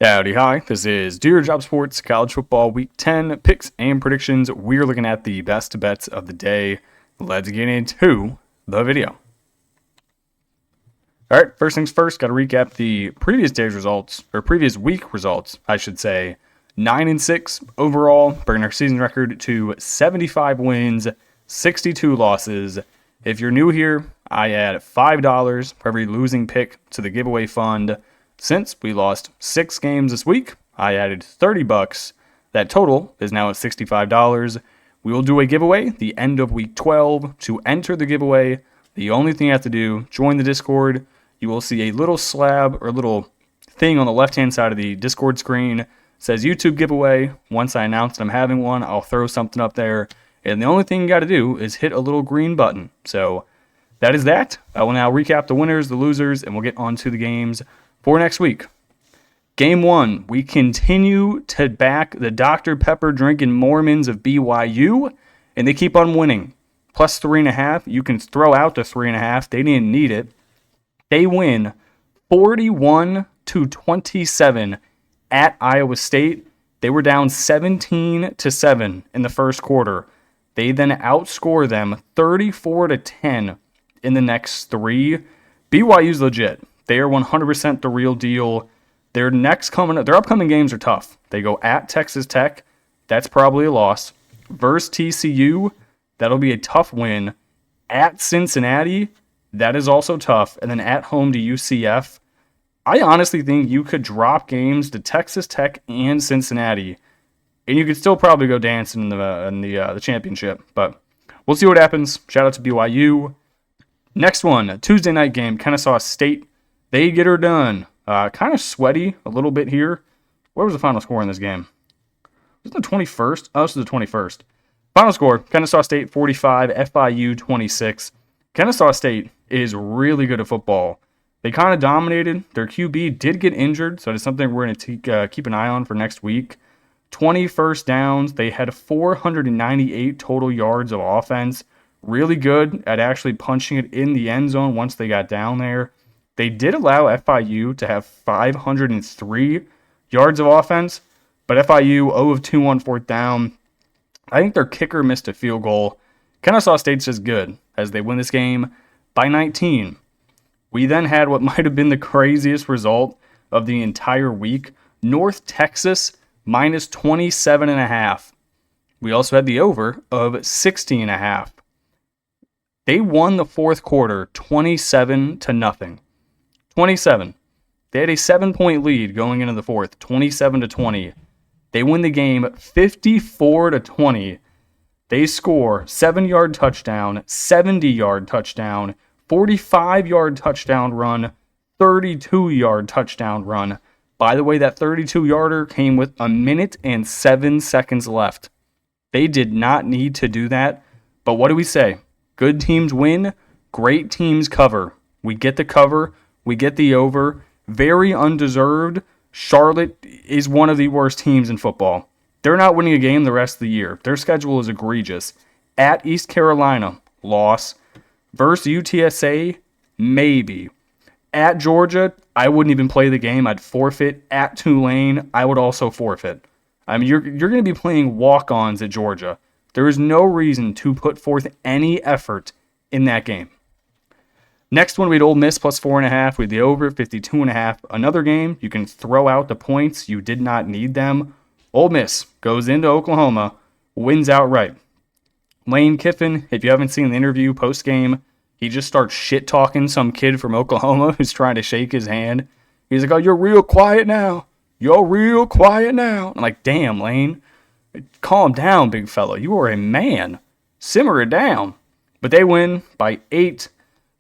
Howdy, hi. This is Do Your Job Sports College Football Week 10 picks and predictions. We're looking at the best bets of the day. Let's get into the video. All right, first things first, got to recap the previous day's results, or previous week results, I should say. 9-6 overall, bringing our season record to 75 wins, 62 losses. If you're new here, I add $5 for every losing pick to the giveaway fund. Since we lost 6 games this week, I added $30. That total is now at $65. We will do a giveaway the end of week 12. To enter the giveaway, the only thing you have to do, join the Discord. You will see a little slab or little thing on the left-hand side of the Discord screen. It says YouTube giveaway. Once I announce that I'm having one, I'll throw something up there. And the only thing you got to do is hit a little green button. So that is that. I will now recap the winners, the losers, and we'll get on to the games for next week. Game 1, we continue to back the Dr. Pepper drinking Mormons of BYU, and they keep on winning. Plus 3.5, you can throw out the 3.5. They didn't need it. They win 41-27 at Iowa State. They were down 17-7 in the first quarter. They then outscore them 34-10 in the next 3. BYU's legit. They are 100% the real deal. Their upcoming games are tough. They go at Texas Tech. That's probably a loss. Versus TCU, that'll be a tough win. At Cincinnati, that is also tough. And then at home to UCF. I honestly think you could drop games to Texas Tech and Cincinnati, and you could still probably go dancing in the championship. But we'll see what happens. Shout out to BYU. Next one, a Tuesday night game. Kennesaw State. They get her done. Kind of sweaty a little bit here. What was the final score in this game? Was it the 21st? Oh, this is the 21st. Final score, Kennesaw State 45, FIU 26. Kennesaw State is really good at football. They kind of dominated. Their QB did get injured, so it's something we're going to keep an eye on for next week. 20 first downs. They had 498 total yards of offense. Really good at actually punching it in the end zone once they got down there. They did allow FIU to have 503 yards of offense, but FIU 0 of 2 on fourth down. I think their kicker missed a field goal. Kennesaw State's just good as they win this game by 19. We then had what might have been the craziest result of the entire week. North Texas minus 27.5. We also had the over of 60.5. They won the fourth quarter 27-0. 27. They had a 7-point lead going into the fourth, 27-20. They win the game 54-20. They score 7-yard touchdown, 70-yard touchdown, 45-yard touchdown run, 32-yard touchdown run. By the way, that 32-yarder came with 1 minute and 7 seconds left. They did not need to do that. But what do we say? Good teams win, great teams cover. We get the cover. We get the over. Very undeserved. Charlotte is one of the worst teams in football. They're not winning a game the rest of the year. Their schedule is egregious. At East Carolina, loss. Versus UTSA, maybe. At Georgia, I wouldn't even play the game. I'd forfeit. At Tulane, I would also forfeit. I mean, you're going to be playing walk-ons at Georgia. There is no reason to put forth any effort in that game. Next one, we had Ole Miss plus 4.5. We had the over 52.5. Another game, you can throw out the points. You did not need them. Ole Miss goes into Oklahoma, wins outright. Lane Kiffin, if you haven't seen the interview post-game, he just starts shit-talking some kid from Oklahoma who's trying to shake his hand. He's like, oh, you're real quiet now. You're real quiet now. I'm like, damn, Lane. Calm down, big fella. You are a man. Simmer it down. But they win by 8.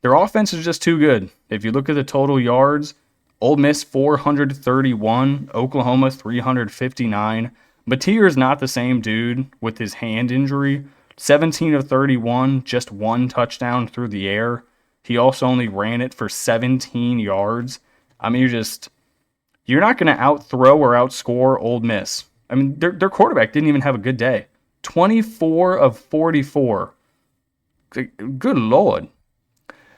Their offense is just too good. If you look at the total yards, Ole Miss 431, Oklahoma 359. Mateer is not the same dude with his hand injury. 17 of 31, just 1 touchdown through the air. He also only ran it for 17 yards. I mean, you're not going to outthrow or outscore Ole Miss. I mean, their quarterback didn't even have a good day. 24 of 44. Good Lord.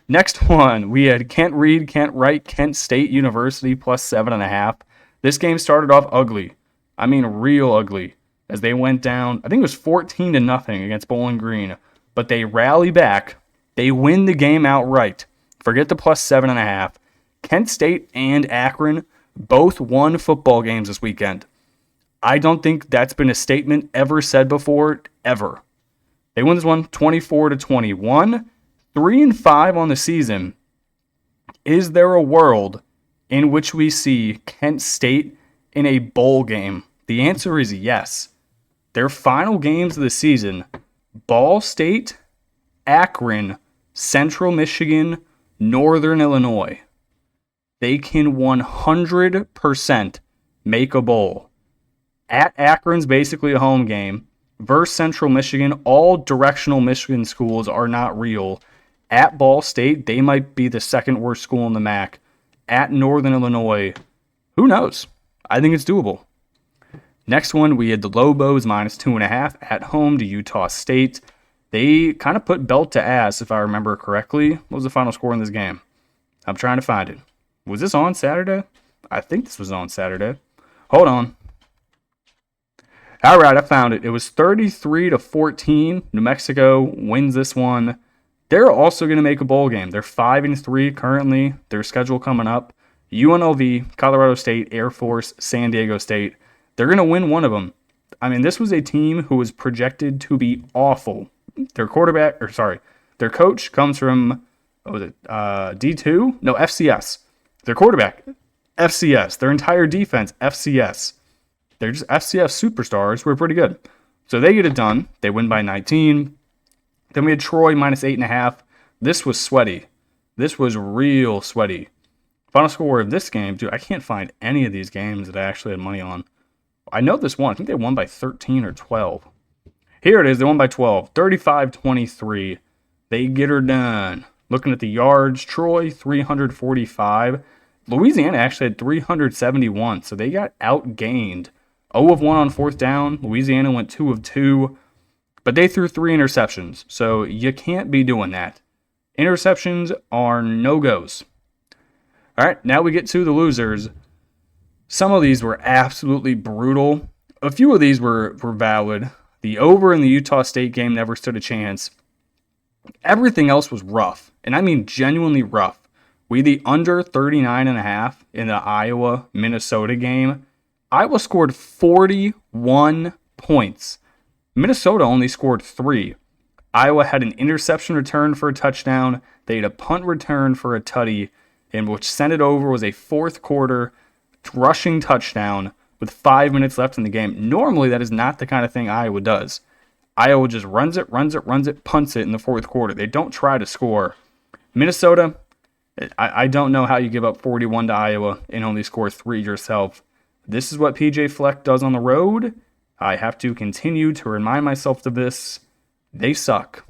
Next one, we had Kent Reed, Kent Wright, Kent State University plus 7.5. This game started off ugly. I mean, real ugly. As they went down, I think it was 14-0 against Bowling Green. But they rally back. They win the game outright. Forget the plus 7.5. Kent State and Akron both won football games this weekend. I don't think that's been a statement ever said before, ever. They won this one 24-21, 3-5 on the season. Is there a world in which we see Kent State in a bowl game? The answer is yes. Their final games of the season, Ball State, Akron, Central Michigan, Northern Illinois. They can 100% make a bowl. At Akron's basically a home game. Versus Central Michigan, all directional Michigan schools are not real. At Ball State, they might be the second worst school in the MAC. At Northern Illinois, who knows? I think it's doable. Next one, we had the Lobos minus 2.5 at home to Utah State. They kind of put belt to ass, if I remember correctly. What was the final score in this game? I'm trying to find it. Was this on Saturday? I think this was on Saturday. Hold on. All right, I found it. It was 33-14. New Mexico wins this one. They're also going to make a bowl game. They're 5-3 currently. Their schedule coming up. UNLV, Colorado State, Air Force, San Diego State. They're going to win one of them. I mean, this was a team who was projected to be awful. Their their coach comes from, D2? No, FCS. Their quarterback, FCS. Their entire defense, FCS. They're just FCS superstars who are pretty good. So they get it done. They win by 19. Then we had Troy minus 8.5. This was sweaty. This was real sweaty. Final score of this game, dude, I can't find any of these games that I actually had money on. I know this one. I think they won by 13 or 12. Here it is. They won by 12. 35-23. They get her done. Looking at the yards, Troy, 345. Louisiana actually had 371, so they got outgained. 0 of 1 on fourth down. Louisiana went 2 of 2, but they threw 3 interceptions, so you can't be doing that. Interceptions are no-goes. All right, now we get to the losers. Some of these were absolutely brutal. A few of these were valid. The over in the Utah State game never stood a chance. Everything else was rough, and I mean genuinely rough. We had the under 39.5 in the Iowa-Minnesota game. Iowa scored 41 points. Minnesota only scored 3. Iowa had an interception return for a touchdown. They had a punt return for a tutty, and which sent it over was a fourth quarter rushing touchdown with 5 minutes left in the game. Normally, that is not the kind of thing Iowa does. Iowa just runs it, punts it in the fourth quarter. They don't try to score. Minnesota, I don't know how you give up 41 to Iowa and only score 3 yourself. This is what PJ Fleck does on the road. I have to continue to remind myself of this. They suck.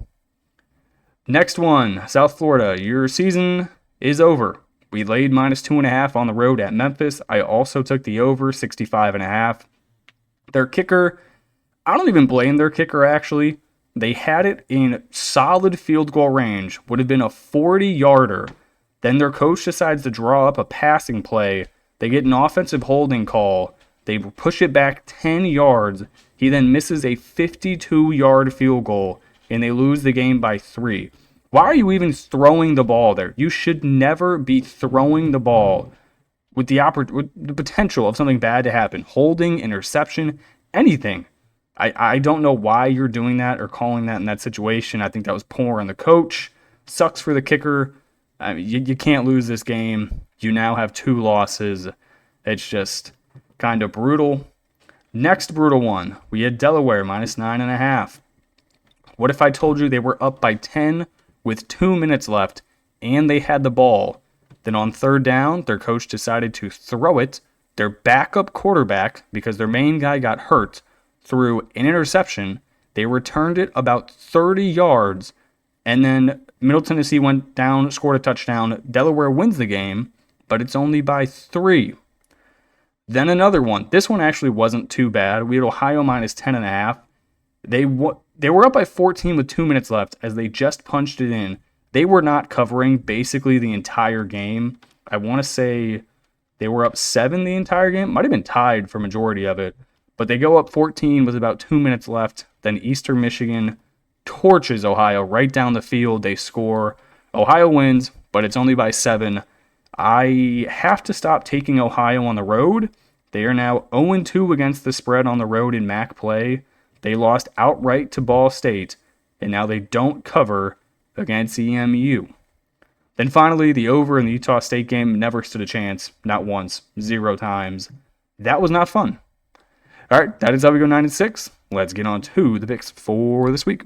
Next one, South Florida. Your season is over. We laid minus 2.5 on the road at Memphis. I also took the over, 65.5. Their kicker, I don't even blame their kicker, actually. They had it in solid field goal range. Would have been a 40-yarder. Then their coach decides to draw up a passing play. They get an offensive holding call. They push it back 10 yards. He then misses a 52-yard field goal, and they lose the game by 3. Why are you even throwing the ball there? You should never be throwing the ball with the potential of something bad to happen. Holding, interception, anything. I don't know why you're doing that or calling that in that situation. I think that was poor on the coach. Sucks for the kicker. I mean, you can't lose this game. You now have 2 losses. It's just kind of brutal. Next brutal one. We had Delaware minus 9.5. What if I told you they were up by 10 with 2 minutes left and they had the ball? Then on third down, their coach decided to throw it. Their backup quarterback, because their main guy got hurt, threw an interception. They returned it about 30 yards, and then Middle Tennessee went down, scored a touchdown. Delaware wins the game, but it's only by 3. Then another one. This one actually wasn't too bad. We had Ohio minus 10.5. They were up by 14 with 2 minutes left as they just punched it in. They were not covering basically the entire game. I want to say They were up 7 the entire game. Might have been tied for majority of it. But they go up 14 with about 2 minutes left. Then Eastern Michigan torches Ohio right down the field. They score. Ohio wins, but it's only by 7. I have to stop taking Ohio on the road. They are now 0-2 against the spread on the road in MAC play. They lost outright to Ball State, and now they don't cover against EMU. Then finally, the over in the Utah State game never stood a chance. Not once. 0 times. That was not fun. All right, that is how we go 9-6. Let's get on to the picks for this week.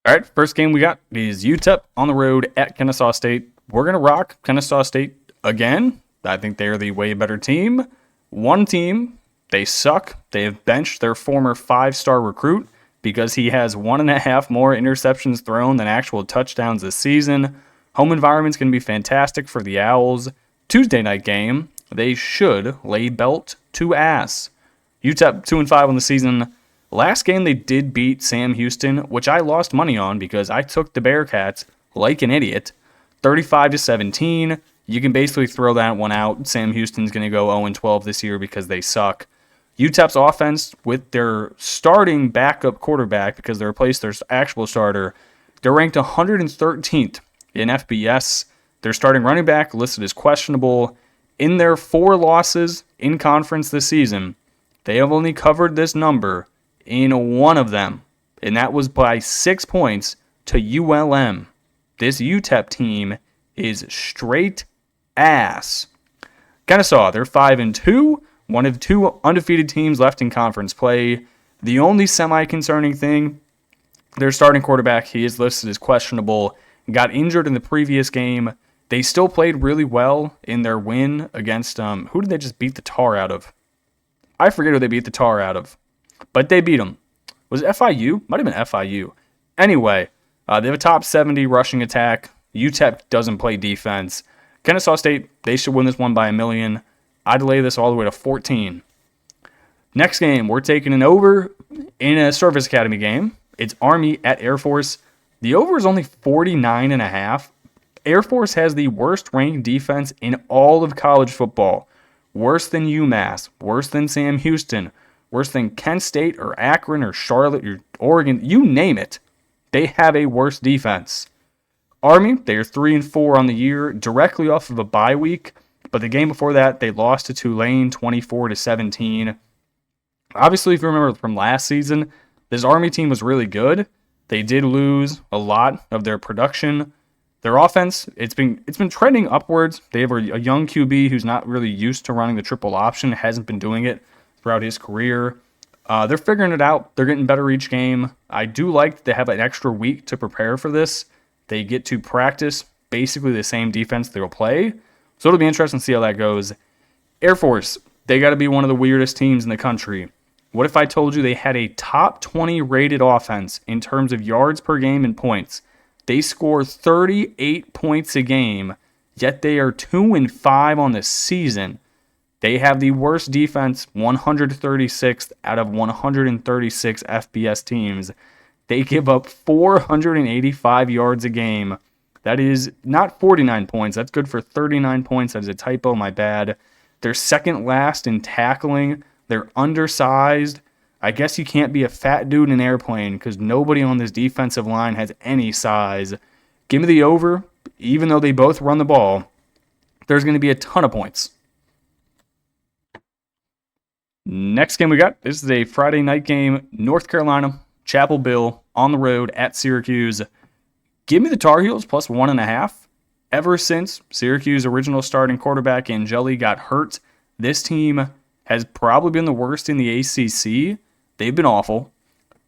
All right, first game we got is UTEP on the road at Kennesaw State. We're going to rock Kennesaw State again. I think they're the way better team. One team, they suck. They have benched their former 5-star recruit because he has 1.5 more interceptions thrown than actual touchdowns this season. Home environment's going to be fantastic for the Owls. Tuesday night game, they should lay belt to ass. UTEP 2-5 on the season. Last game they did beat Sam Houston, which I lost money on because I took the Bearcats like an idiot. 35-17. You can basically throw that one out. Sam Houston's going to go 0-12 this year because they suck. UTEP's offense with their starting backup quarterback, because they replaced their actual starter, they're ranked 113th in FBS. Their starting running back listed as questionable. In their 4 losses in conference this season, they have only covered this number in 1 of them, and that was by 6 points to ULM. This UTEP team is straight ass. Kennesaw, they're 5-2, one of 2 undefeated teams left in conference play. The only semi-concerning thing, their starting quarterback, he is listed as questionable, got injured in the previous game. They still played really well in their win against, who did they just beat the tar out of? I forget who they beat the tar out of, but they beat them. Was it FIU? Might have been FIU. Anyway, they have a top 70 rushing attack. UTEP doesn't play defense. Kennesaw State, they should win this one by 1 million. I'd lay this all the way to 14. Next game, we're taking an over in a Service Academy game. It's Army at Air Force. The over is only 49.5. Air Force has the worst ranked defense in all of college football. Worse than UMass, worse than Sam Houston, worse than Kent State or Akron or Charlotte or Oregon, you name it. They have a worse defense. Army, they are 3-4 on the year, directly off of a bye week, but the game before that, they lost to Tulane 24-17. Obviously, if you remember from last season, this Army team was really good. They did lose a lot of their production. Their offense, it's been trending upwards. They have a young QB who's not really used to running the triple option, hasn't been doing it throughout his career. They're figuring it out. They're getting better each game. I do like that they have an extra week to prepare for this. They get to practice basically the same defense they'll play. So it'll be interesting to see how that goes. Air Force, they got to be one of the weirdest teams in the country. What if I told you they had a top 20 rated offense in terms of yards per game and points? They score 38 points a game, yet they are 2-5 on the season. They have the worst defense, 136th out of 136 FBS teams. They give up 485 yards a game. That is not 49 points. That's good for 39 points. That is a typo, my bad. They're second last in tackling. They're undersized. I guess you can't be a fat dude in an airplane because nobody on this defensive line has any size. Give me the over. Even though they both run the ball, there's going to be a ton of points. Next game we got, this is a Friday night game. North Carolina, Chapel Hill on the road at Syracuse. Give me the Tar Heels plus 1.5. Ever since Syracuse original starting quarterback Angeli got hurt, this team has probably been the worst in the ACC. They've been awful.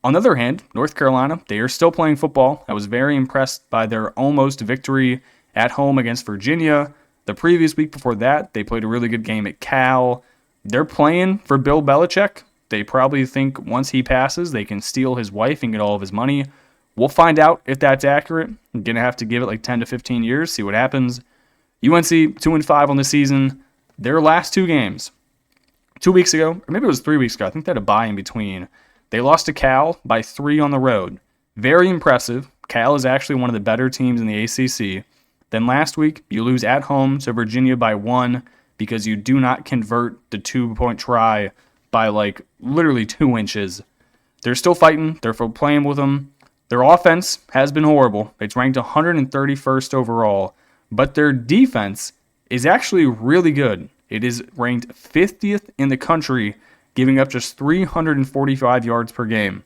On the other hand, North Carolina, they are still playing football. I was very impressed by their almost victory at home against Virginia. The previous week before that, they played a really good game at Cal. They're playing for Bill Belichick. They probably think once he passes, they can steal his wife and get all of his money. We'll find out if that's accurate. I'm going to have to give it like 10 to 15 years, see what happens. UNC, 2-5 on the season. Their last 2 games, 2 weeks ago, or maybe it was 3 weeks ago, I think they had a bye in between. They lost to Cal by 3 on the road. Very impressive. Cal is actually one of the better teams in the ACC. Then last week, you lose at home to Virginia by 1 because you do not convert the 2-point try by like literally 2 inches. They're still fighting. They're still playing with them. Their offense has been horrible. It's ranked 131st overall, but their defense is actually really good. It is ranked 50th in the country, giving up just 345 yards per game.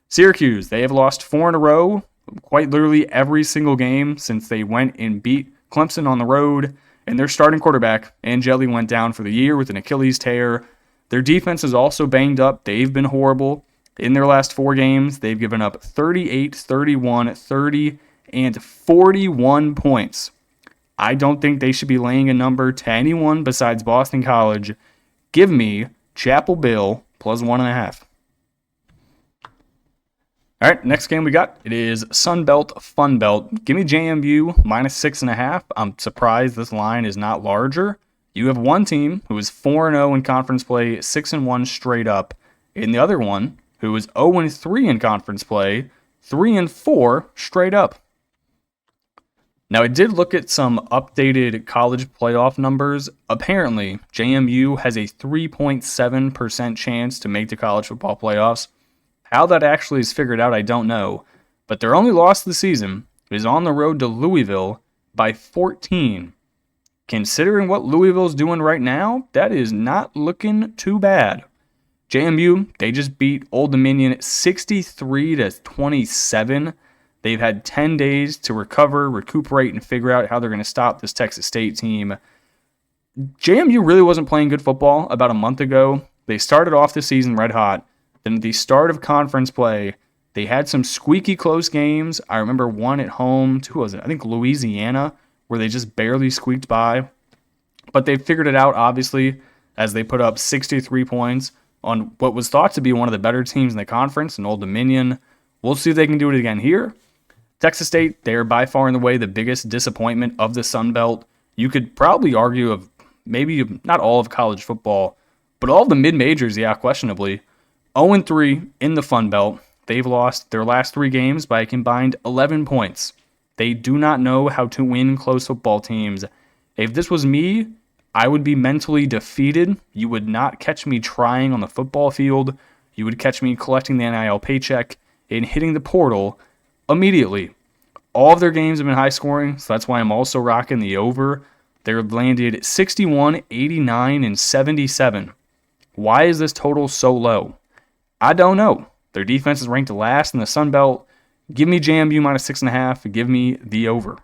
Syracuse, they have lost 4 in a row, quite literally every single game since they went and beat Clemson on the road, and their starting quarterback, Angeli, went down for the year with an Achilles tear. Their defense is also banged up. They've been horrible. In their last 4 games, they've given up 38, 31, 30, and 41 points. I don't think they should be laying a number to anyone besides Boston College. Give me Chapel Bill plus 1.5. All right, next game we got, it is Sun Belt Fun Belt. Give me JMU minus 6.5. I'm surprised this line is not larger. You have one team who is 4-0 in conference play, 6-1 straight up, and the other one who is 0-3 in conference play, 3-4 straight up. Now, I did look at some updated college playoff numbers. Apparently, JMU has a 3.7% chance to make the college football playoffs. How that actually is figured out, I don't know. But their only loss of the season is on the road to Louisville by 14. Considering what Louisville's doing right now, that is not looking too bad. JMU, they just beat Old Dominion 63-27. They've had 10 days to recover, recuperate, and figure out how they're going to stop this Texas State team. JMU really wasn't playing good football about a month ago. They started off the season red hot. Then at the start of conference play, they had some squeaky close games. I remember one at home to, who was it? I think Louisiana, where they just barely squeaked by. But they figured it out, obviously, as they put up 63 points on what was thought to be one of the better teams in the conference, in Old Dominion. We'll see if they can do it again here. Texas State, they are by far and away the biggest disappointment of the Sun Belt. You could probably argue of maybe not all of college football, but all of the mid-majors, yeah, questionably. 0-3 in the Fun Belt. They've lost their last 3 games by a combined 11 points. They do not know how to win close football teams. If this was me, I would be mentally defeated. You would not catch me trying on the football field. You would catch me collecting the NIL paycheck and hitting the portal immediately. All of their games have been high scoring, so that's why I'm also rocking the over. They're landed 61, 89, and 77. Why is this total so low? I don't know. Their defense is ranked last in the Sun Belt. Give me JMU minus 6.5. Give me the over.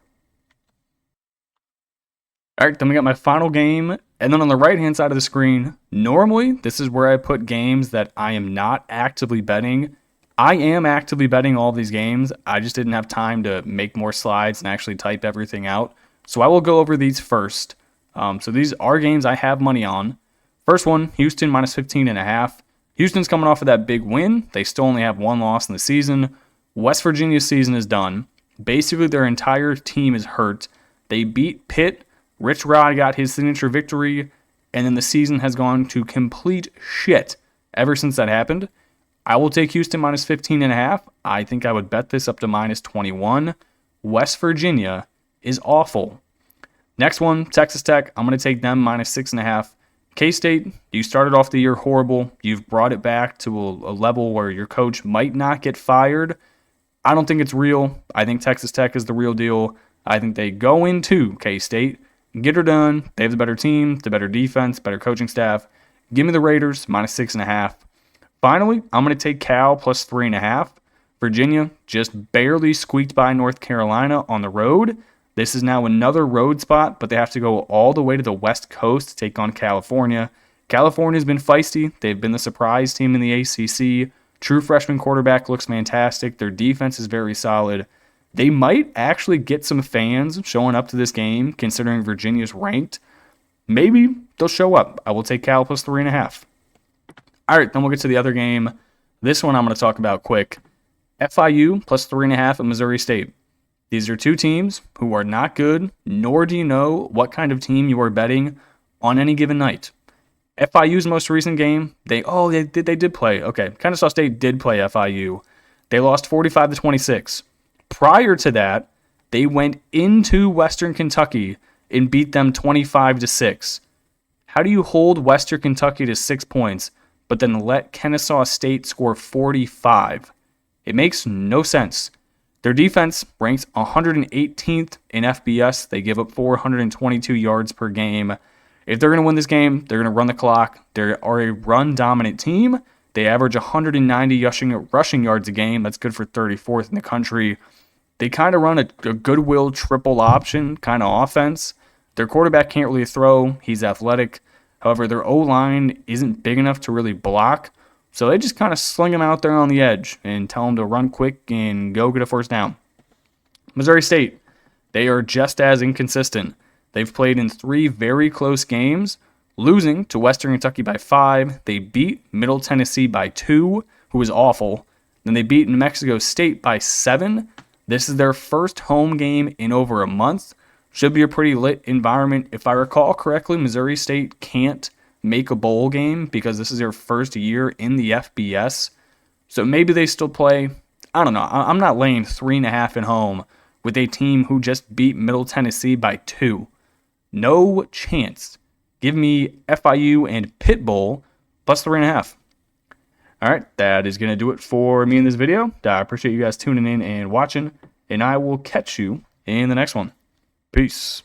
All right, then we got my final game. And then on the right-hand side of the screen, normally this is where I put games that I am not actively betting. I am actively betting all of these games. I just didn't have time to make more slides and actually type everything out. So I will go over these first. So these are games I have money on. First one, Houston minus 15.5. Houston's coming off of that big win. They still only have 1 loss in the season. West Virginia's season is done. Basically, their entire team is hurt. They beat Pitt. Rich Rod got his signature victory, and then the season has gone to complete shit ever since that happened. I will take Houston minus 15.5. I think I would bet this up to minus 21. West Virginia is awful. Next one, Texas Tech. I'm going to take them minus 6.5. K-State, you started off the year horrible. You've brought it back to a level where your coach might not get fired. I don't think it's real. I think Texas Tech is the real deal. I think they go into K-State, get her done. They have the better team, the better defense, better coaching staff. Give me the Raiders, minus 6.5. Finally, I'm going to take Cal plus 3.5. Virginia just barely squeaked by North Carolina on the road. This is now another road spot, but they have to go all the way to the West Coast to take on California. California's been feisty. They've been the surprise team in the ACC. True freshman quarterback looks fantastic. Their defense is very solid. They might actually get some fans showing up to this game, considering Virginia's ranked. Maybe they'll show up. I will take Cal plus 3.5. All right, then we'll get to the other game. This one I'm going to talk about quick. FIU plus 3.5 at Missouri State. These are 2 teams who are not good, nor do you know what kind of team you are betting on any given night. FIU's most recent game, they did play. Okay, Kennesaw State did play FIU. They lost 45-26. Prior to that, They went into Western Kentucky and beat them 25-6. How do you hold Western Kentucky to 6 points, but then let Kennesaw State score 45? It makes no sense. Their defense ranks 118th in FBS. They give up 422 yards per game. If they're going to win this game, they're going to run the clock. They are a run-dominant team. They average 190 rushing yards a game. That's good for 34th in the country. They kind of run a goodwill triple option kind of offense. Their quarterback can't really throw. He's athletic. However, their O-line isn't big enough to really block. So they just kind of sling him out there on the edge and tell him to run quick and go get a first down. Missouri State, they are just as inconsistent. They've played in 3 very close games, losing to Western Kentucky by 5. They beat Middle Tennessee by 2, who was awful. Then they beat New Mexico State by 7. This is their first home game in over a month. Should be a pretty lit environment. If I recall correctly, Missouri State can't make a bowl game because this is their first year in the FBS. So maybe they still play. I don't know. I'm not laying 3.5 at home with a team who just beat Middle Tennessee by 2. No chance. Give me FIU and Pitt Bowl plus 3.5. All right, that is going to do it for me in this video. I appreciate you guys tuning in and watching, and I will catch you in the next one. Peace.